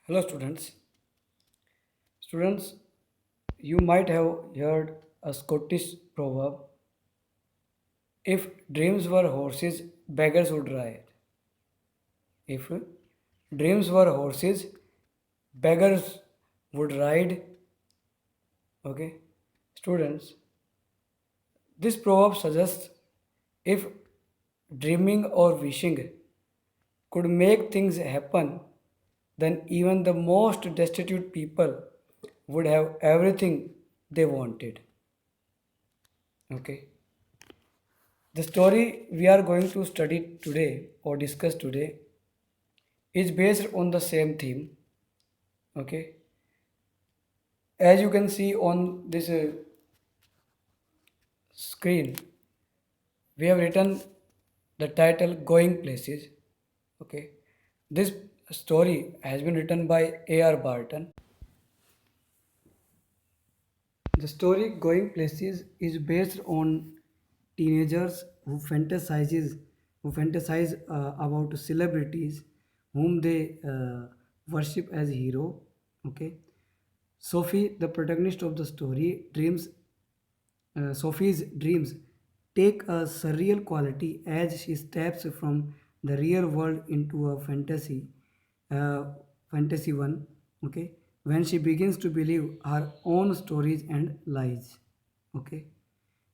Hello, students. Students, you might have heard a Scottish proverb: if dreams were horses, beggars would ride. If dreams were horses, beggars would ride. Okay, students, this proverb suggests if dreaming or wishing could make things happen, then even the most destitute people would have everything they wanted. Okay. The story we are going to study today or discuss today is based on the same theme. Okay, as you can see on this screen, we have written the title Going Places. Okay, this story has been written by A.R. Barton. The story Going Places is based on teenagers who fantasize about celebrities whom they worship as hero. Okay, Sophie, the protagonist of the story, Sophie's dreams take a surreal quality as she steps from the real world into a uh, fantasy one. Okay, when she begins to believe her own stories and lies. Okay,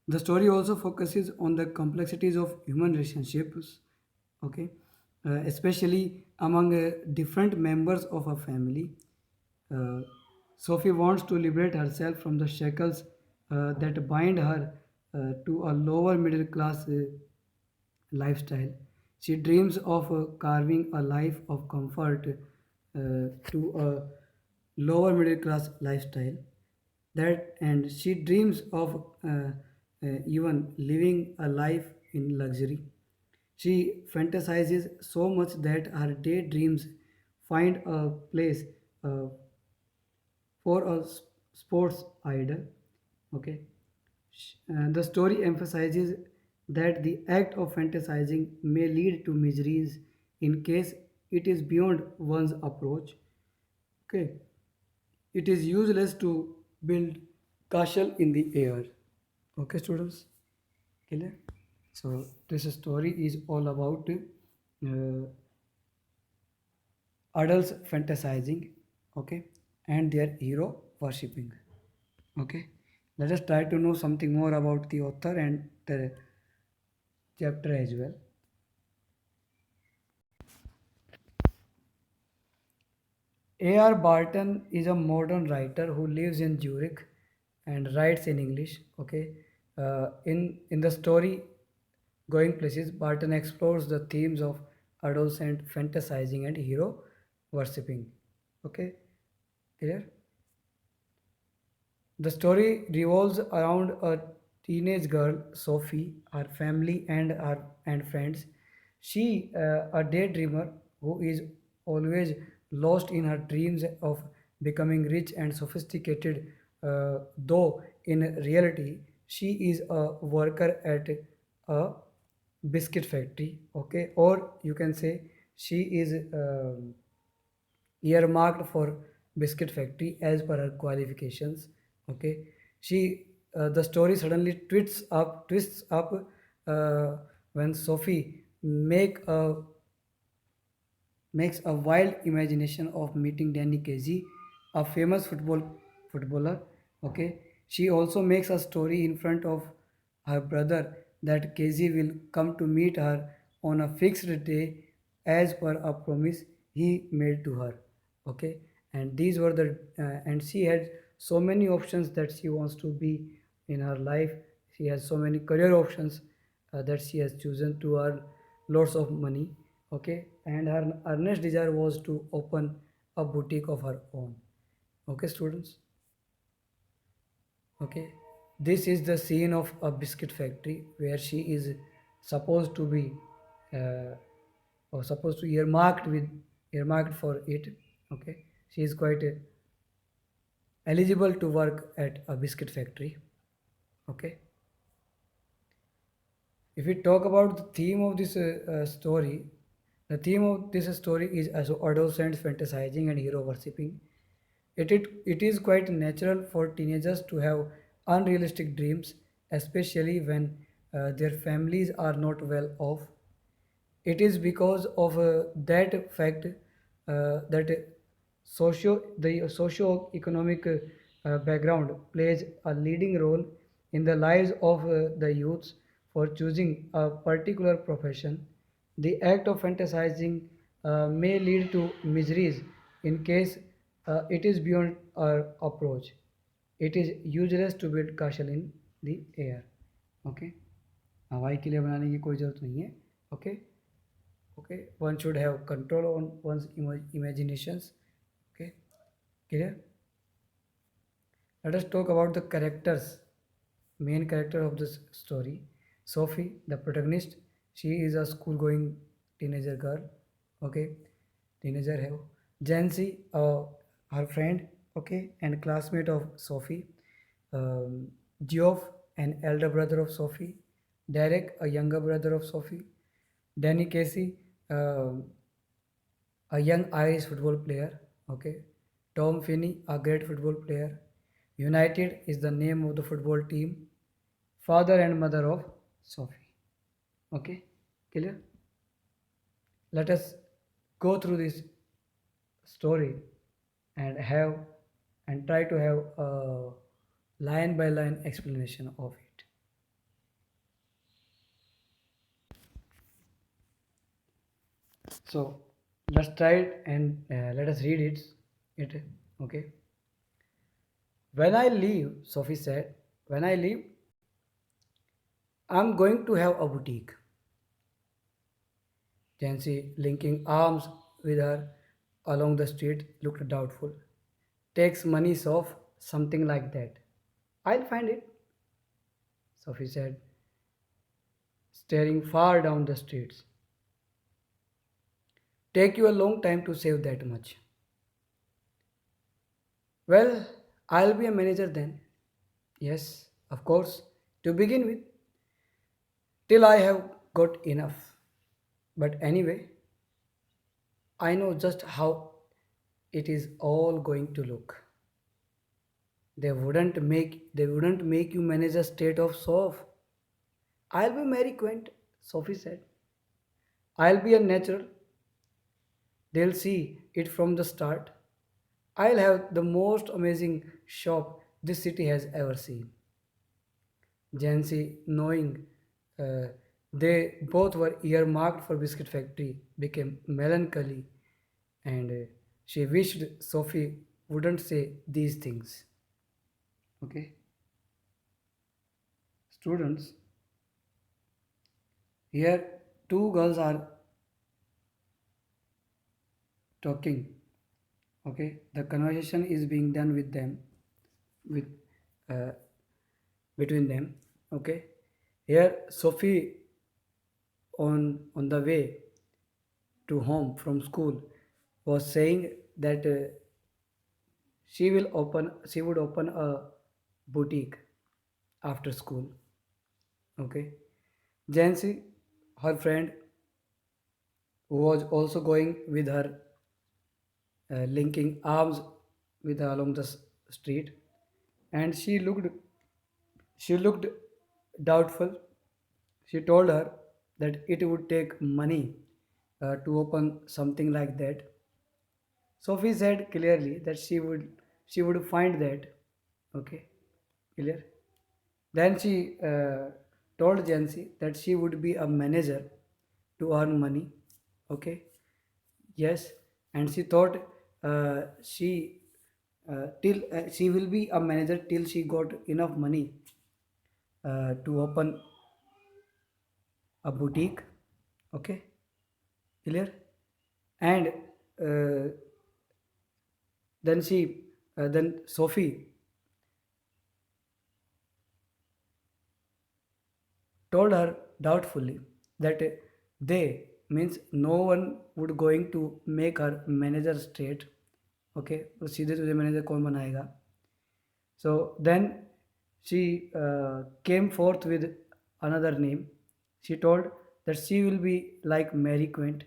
the story also focuses on the complexities of human relationships. Okay, especially among different members of a family. Uh, Sophie wants to liberate herself from the shackles that bind her to a lower middle class lifestyle. She dreams of carving a life of comfort to a lower middle class lifestyle. That and she dreams of even living a life in luxury. She fantasizes so much that her daydreams find a place uh, for a sports idol. Okay, the story emphasizes that the act of fantasizing may lead to miseries in case it is beyond one's approach. Okay, it is useless to build castle in the air. Okay, students, clear? So this story is all about adults fantasizing, okay, and their hero worshipping. Okay, let us try to know something more about the author and the chapter as well. A.R. Barton is a modern writer who lives in Zurich and writes in English. Okay, in the story Going Places, Barton explores the themes of adolescent fantasizing and hero worshipping. Okay, clear? The story revolves around a teenage girl, Sophie, her family, and friends. She, a daydreamer who is always lost in her dreams of becoming rich and sophisticated, though in reality she is a worker at a biscuit factory. Okay, or you can say she is earmarked for biscuit factory as per her qualifications. Okay, she the story suddenly twists up when Sophie makes a wild imagination of meeting Danny Casey, a famous footballer. Okay, she also makes a story in front of her brother that Casey will come to meet her on a fixed day as per a promise he made to her. Okay, and these were the and she had so many options that she wants to be in her life. She has so many career options that she has chosen to earn lots of money. Okay, and her earnest desire was to open a boutique of her own. Okay, students. Okay, this is the scene of a biscuit factory where she is supposed to be uh, or supposed to earmarked for it. Okay, she is quite eligible to work at a biscuit factory. Okay, if we talk about the theme of this story, The theme of this story is also adolescents fantasizing and hero worshipping. It is quite natural for teenagers to have unrealistic dreams, especially when their families are not well off. It is because of that fact that the socio-economic background plays a leading role in the lives of the youths for choosing a particular profession. The act of fantasizing may lead to miseries in case it is beyond our approach. It is useless to build castle in the air. Okay, हवाई किले बनाने की कोई ज़रूरत नहीं है. Okay. Okay, one should have control on one's imaginations. Okay, clear. Let us talk about the characters. Main character of this story, Sophie, the protagonist. She is a school going teenager girl. Okay, teenager है वो. Jancy, her friend. Okay, and classmate of Sophie. Geoff, an elder brother of Sophie. Derek, a younger brother of Sophie. Danny Casey, um a young Irish football player. Okay, Tom Finney, a great football player. United is the name of the football team. Father and mother of Sophie. Okay, clear? Let us go through this story and have and try to have a line by line explanation of it. So let's try it and let us read it. It okay. When I leave, Sophie said, when I leave, I'm going to have a boutique. Jancy, linking arms with her along the street, looked doubtful. Takes money off, something like that. I'll find it, Sophie said, staring far down the streets. Take you a long time to save that much. Well, I'll be a manager then. Yes, of course, to begin with, till I have got enough. But anyway, I know just how it is all going to look. They wouldn't make you manage a state of soft. I'll be Mary Quant, Sophie said. I'll be a natural. They'll see it from the start. I'll have the most amazing shop this city has ever seen. Jancy, knowing uh, they both were earmarked for biscuit factory, became melancholy, and she wished Sophie wouldn't say these things. Okay, students, here two girls are talking. Okay, the conversation is being done with them, with uh, between them. Okay, here Sophie on the way to home from school was saying that she would open a boutique after school. Okay, Jancy, her friend, who was also going with her, linking arms with her along the street, and she looked doubtful. She told her that it would take money to open something like that. Sophie said clearly that she would find that. Okay, clear. Then she told Jancy that she would be a manager to earn money. Okay, yes, and she thought she will be a manager till she got enough money to open a boutique. Okay, clear. And uh, then Sophie told her doubtfully that they means no one would going to make her manager straight. Okay, तो सीधे तुझे manager कौन बनाएगा. So then she came forth with another name. She told that she will be like Mary Quant.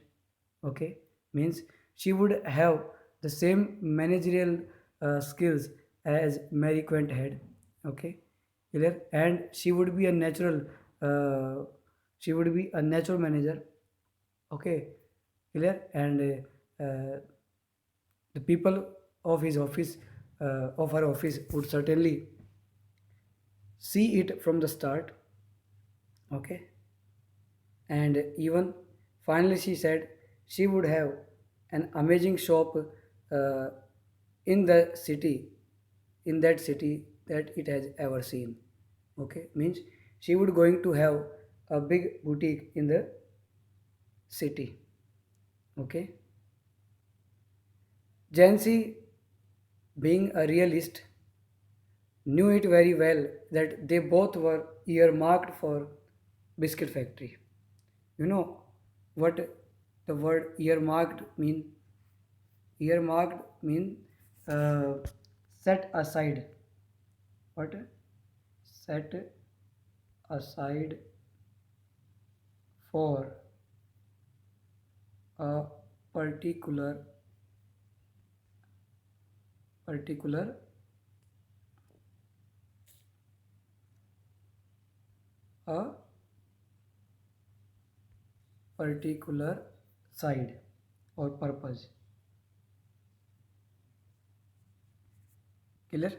Okay, means she would have the same managerial skills as Mary Quant had. Okay, clear. And she would be a natural uh, she would be a natural manager. Okay, clear. And the people of his office of her office would certainly see it from the start. Okay, and even finally she said she would have an amazing shop uh, in the city in that city that it has ever seen. Okay, means she would going to have a big boutique in the city. Okay, Jancy, being a realist, knew it very well that they both were earmarked for biscuit factory. You know what the word earmarked mean? Earmarked mean set aside. What? Set aside for a particular a particular side or purpose. Clear?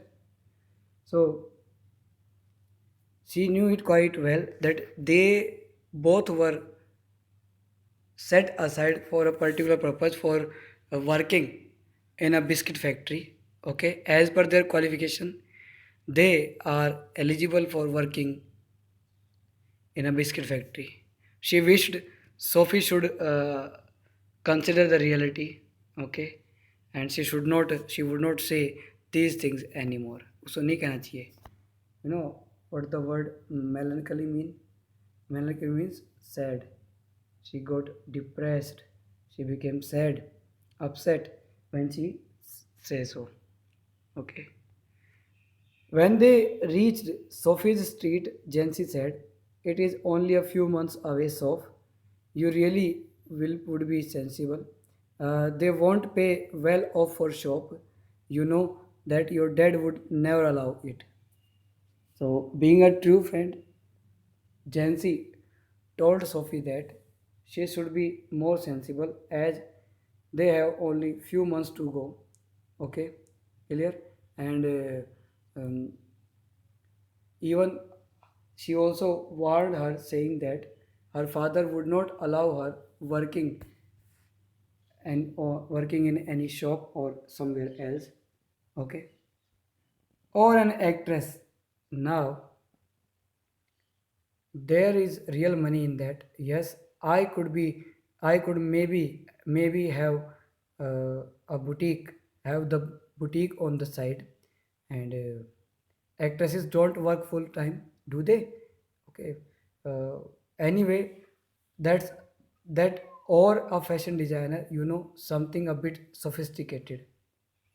So she knew it quite well that they both were set aside for a particular purpose for working in a biscuit factory. Okay, as per their qualification they are eligible for working in a biscuit factory. She wished Sophie should consider the reality. Okay, and she would not say these things anymore. उसको नहीं कहना चाहिए. You know what the word melancholy mean? Melancholy means sad. She got depressed. She became sad, upset when she says so. Okay. When they reached Sophie's street, Jancy said, "It is only a few months away, Soph. You really would be sensible. They won't pay well off for shop. You know that your dad would never allow it." So, being a true friend, Jancy told Sophie that she should be more sensible as they have only few months to go. Okay, clear? And even she also warned her, saying that her father would not allow her working in any shop or somewhere else. Okay, or an actress. Now there is real money in that. Yes, I could maybe have a boutique, have the boutique on the side. And actresses don't work full time, do they? Okay, uh, anyway, that's that. Or a fashion designer, something a bit sophisticated.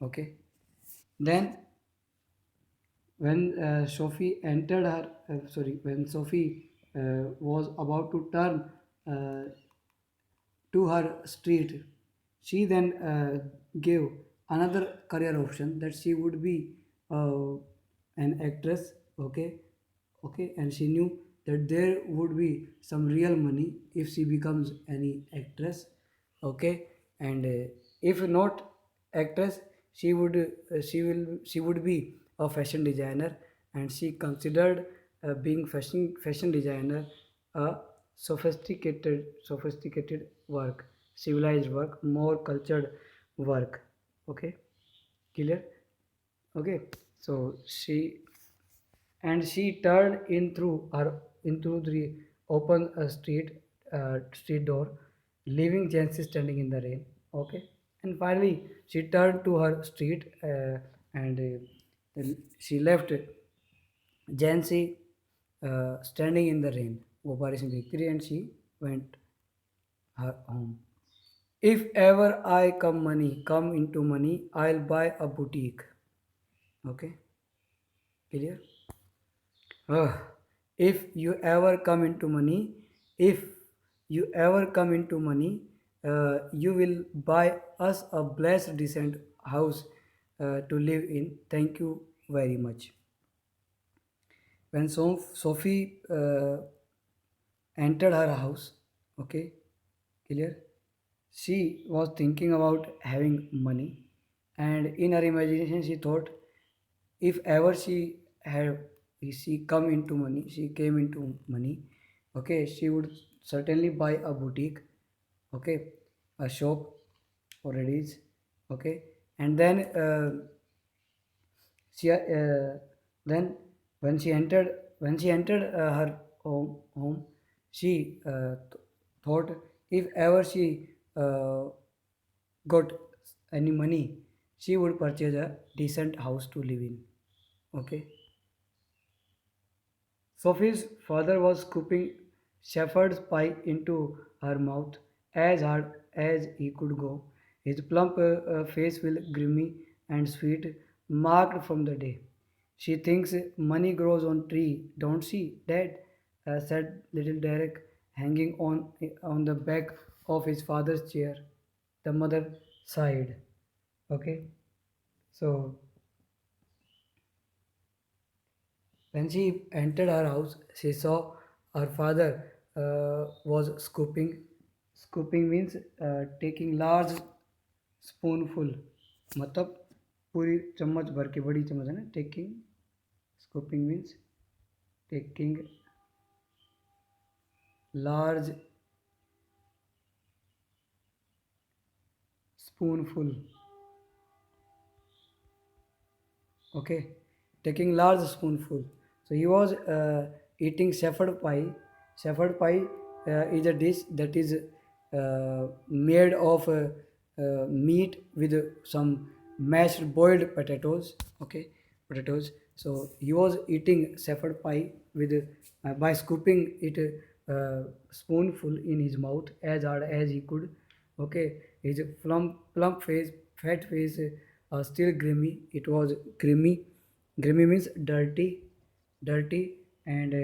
Okay, then when Sophie was about to turn uh, to her street, she then gave another career option that she would be uh, an actress. Okay, okay, and she knew that there would be some real money if she becomes any actress. Okay, and if not actress, she would be a fashion designer. And she considered being fashion designer a sophisticated work, civilized work, more cultured work. Okay, clear? Okay, so she turned into the open street door, leaving Jancy standing in the rain. Okay, and finally she turned to her street, and she left Jancy standing in the rain. वो बारिश में भीगती रही, and she went her home. If ever I come into money, I'll buy a boutique. Okay, clear? Ugh. If you ever come into money, if you ever come into money, you will buy us a blessed, decent house to live in. Thank you very much. When Sophie entered her house, okay, clear? She was thinking about having money, and in her imagination, she thought if ever had she came into money, okay, she would certainly buy a boutique, okay, a shop already is, okay, and she then when she entered her home, she thought if ever she got any money, she would purchase a decent house to live in. Okay. Sophie's father was scooping shepherd's pie into her mouth as hard as he could go, his plump face will grimy and sweet, marked from the day. She thinks money grows on tree, don't she, Dad? Said little Derek, hanging on the back of his father's chair. The mother sighed. Okay, so when she entered her house, she saw her father was scooping. Scooping means taking large spoonful. मतलब पूरी चम्मच भर के बड़ी चम्मच है ना taking. Scooping means taking large spoonful. Okay, taking large spoonful. So he was eating shepherd pie. Shepherd pie is a dish that is made of meat with some mashed boiled potatoes. Okay, potatoes. So he was eating shepherd pie with by scooping it spoonful in his mouth as hard as he could. Okay, his plump face, fat face, still grimy. It was grimy. Grimy means dirty, dirty, and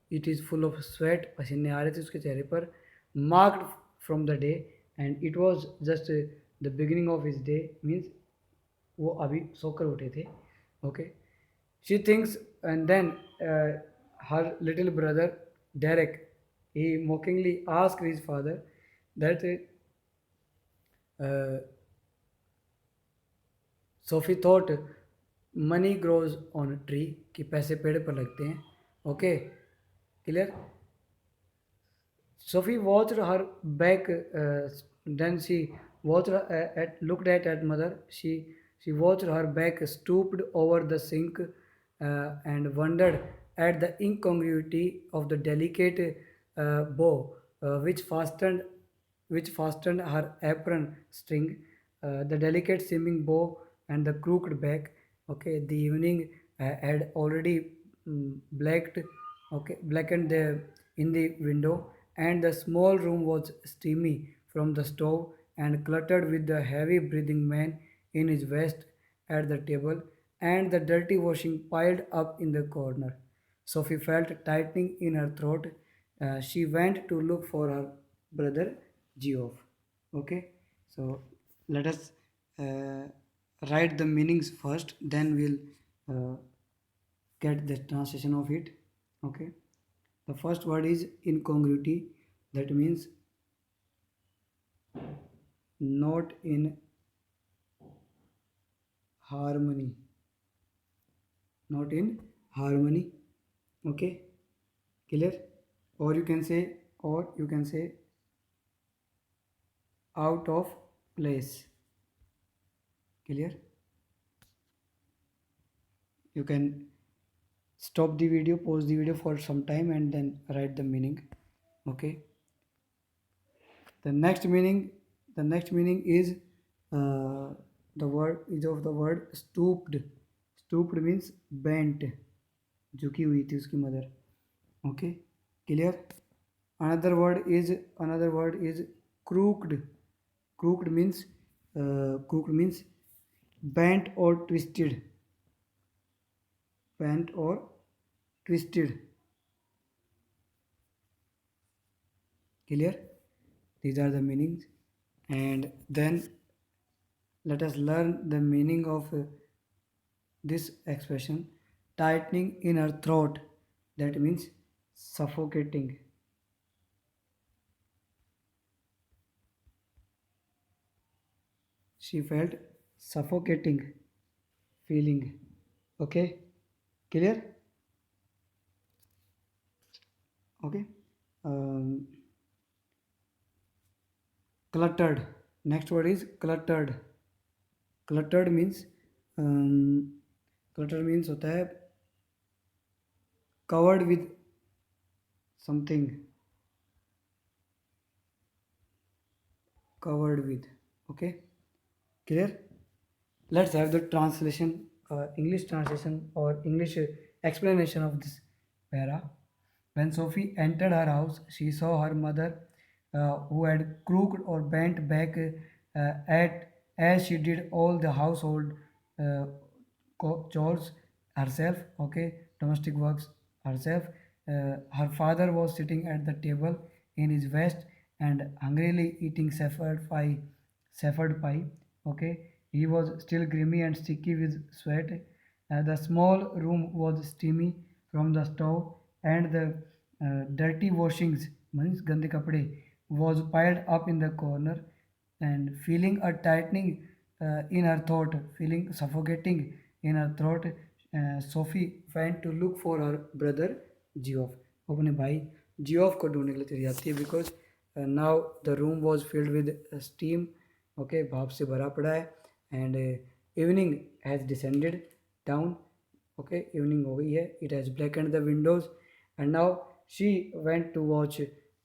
it is full of sweat. पसीने आ रहे थे उसके चेहरे पर. Marked from the day, and it was just the beginning of his day. Means वो अभी सोकर उठे थे. Okay. She thinks, and then her little brother Derek, he mockingly asked his father that uh, Sophie thought money grows on a tree कि पैसे पेड़ पर लगते हैं. Okay, clear? Sophie watched her back. Then she watched looked at mother. She watched her back, stooped over the sink, and wondered at the incongruity of the delicate bow which fastened her apron string, the delicate seeming bow and the crooked back. Okay, the evening had already blacked, okay, blackened in the window, and the small room was steamy from the stove and cluttered with the heavy breathing man in his vest at the table and the dirty washing piled up in the corner. Sophie felt tightening in her throat. She went to look for her brother Geoff. Okay, so let us uh, write the meanings first, then we'll get the translation of it. Okay, the first word is incongruity, that means not in harmony, not in harmony. Okay, clear? Or you can say, or you can say out of place. Clear? You can stop the video, pause the video for some time, and then write the meaning. Okay, the next meaning, the next meaning is the word is of the word stooped. Stooped means bent, झुकी हुई थी उसकी mother. Okay, clear? Another word is crooked. Crooked means bent or twisted. Bent or twisted. Clear? These are the meanings. And then let us learn the meaning of this expression, tightening in her throat. That means suffocating. She felt suffocating feeling. Okay, clear? Okay. Um, Cluttered. Next word is cluttered. Cluttered means um, clutter means होता है covered with something, covered with. Okay, clear? Let's have the translation, English translation or English explanation of this para. When Sophie entered her house, she saw her mother, who had crooked or bent back at as she did all the household uh, chores herself, okay, domestic works herself. Her father was sitting at the table in his vest and hungrily eating shepherd pie, okay. He was still grimy and sticky with sweat. The small room was steamy from the stove, and the dirty washings, means gande kapde, was piled up in the corner. And feeling a tightening in her throat, feeling suffocating in her throat, Sophie went to look for her brother Geoff. वो अपने भाई Geoff को ढूंढने के लिए चली जाती है, because now the room was filled with steam, okay, भाप से भरा पड़ा है. And evening has descended down, okay, evening हो गई है. It has blackened the windows and now she went to watch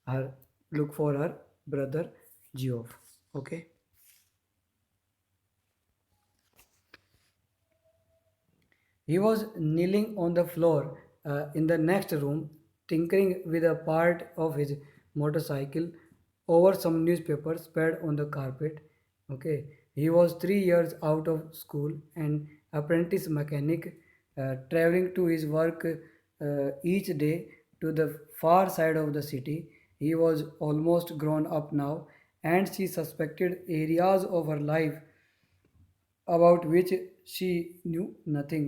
her look for her brother Geoff. Okay. He was kneeling on the floor in the next room, tinkering with a part of his motorcycle over some newspapers spread on the carpet. Okay. He was 3 years out of school, an apprentice mechanic, traveling to his work each day to the far side of the city. He was almost grown up now, and she suspected areas of her life about which she knew nothing,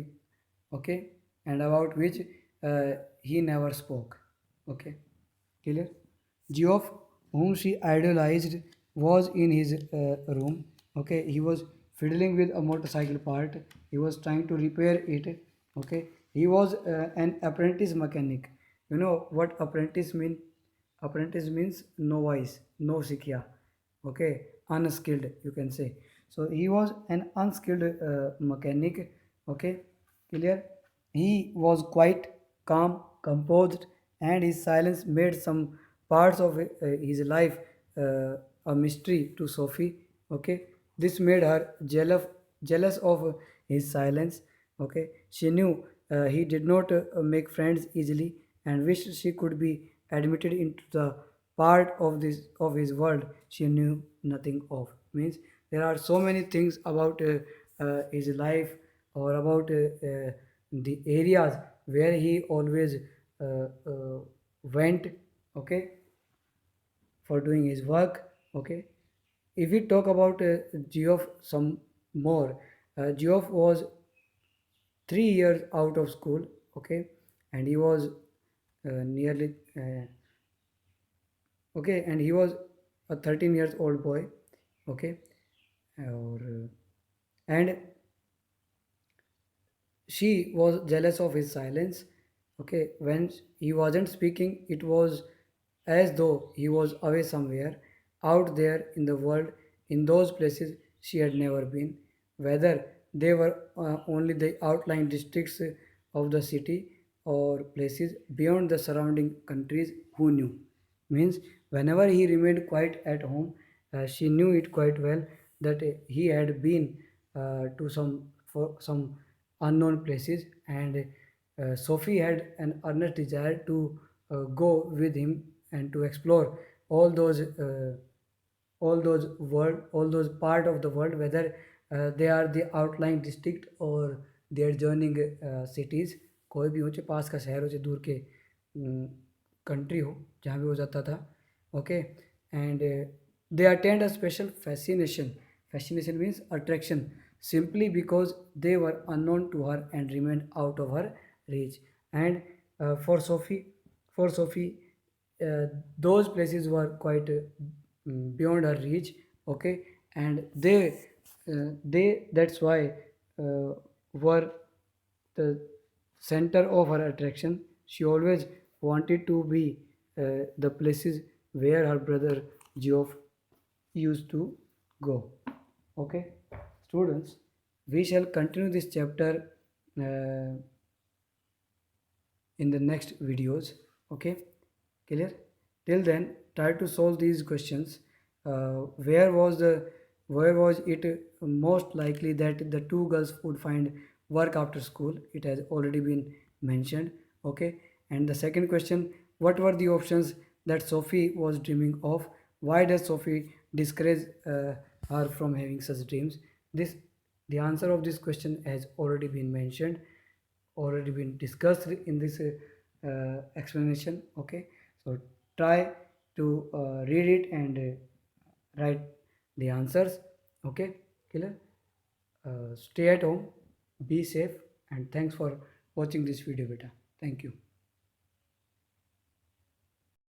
okay, and about which he never spoke. Okay, clear? Geoff, whom she idolized, was in his room. Okay, he was fiddling with a motorcycle part. He was trying to repair it. Okay, he was an apprentice mechanic. You know what apprentice mean? Apprentice means novice, no sikya. Okay, unskilled, you can say. So he was an unskilled mechanic. Okay, clear? He was quite calm, composed, and his silence made some parts of his life a mystery to Sophie. Okay, this made her jealous of his silence. Okay, she knew he did not make friends easily, and wished she could be admitted into the part of this of his world she knew nothing of. Means there are so many things about his life, or about the areas where he always went, okay, for doing his work. Okay, if we talk about Geoff some more, Geoff was 3 years out of school. Okay, and he was nearly okay, and he was a 13 years old boy. Okay, or and she was jealous of his silence. Okay, when he wasn't speaking, it was as though he was away somewhere out there in the world, in those places she had never been, whether they were only the outlying districts of the city or places beyond the surrounding countries. Who knew? Means whenever he remained quiet at home, she knew it quite well that he had been to some unknown places, and Sophie had an earnest desire to go with him and to explore all those all those part of the world, whether they are the outlying district or they are joining cities. कोई भी हो, चाहे पास का शहर हो, चाहे दूर के कंट्री हो, जहाँ भी हो जाता था. Okay, and They attained a special fascination. Fascination means attraction, simply because they were unknown to her and remained out of her reach. And for Sophie, for Sophie, uh, those places were quite beyond her reach. Okay, and they that's why were the center of her attraction. She always wanted to be the places where her brother Geoff used to go. Okay, students, we shall continue this chapter uh, in the next videos. Okay, clear? Till then, try to solve these questions. Where was it most likely that the two girls would find work after school? It has already been mentioned. Okay, and the second question: what were the options that Sophie was dreaming of? Why does Sophie discourage her from having such dreams? This the answer of this question has already been mentioned, already been discussed in this explanation. Okay, so try to read it and write the answers. Okay, killer. Stay at home, be safe, and thanks for watching this video, beta. Thank you.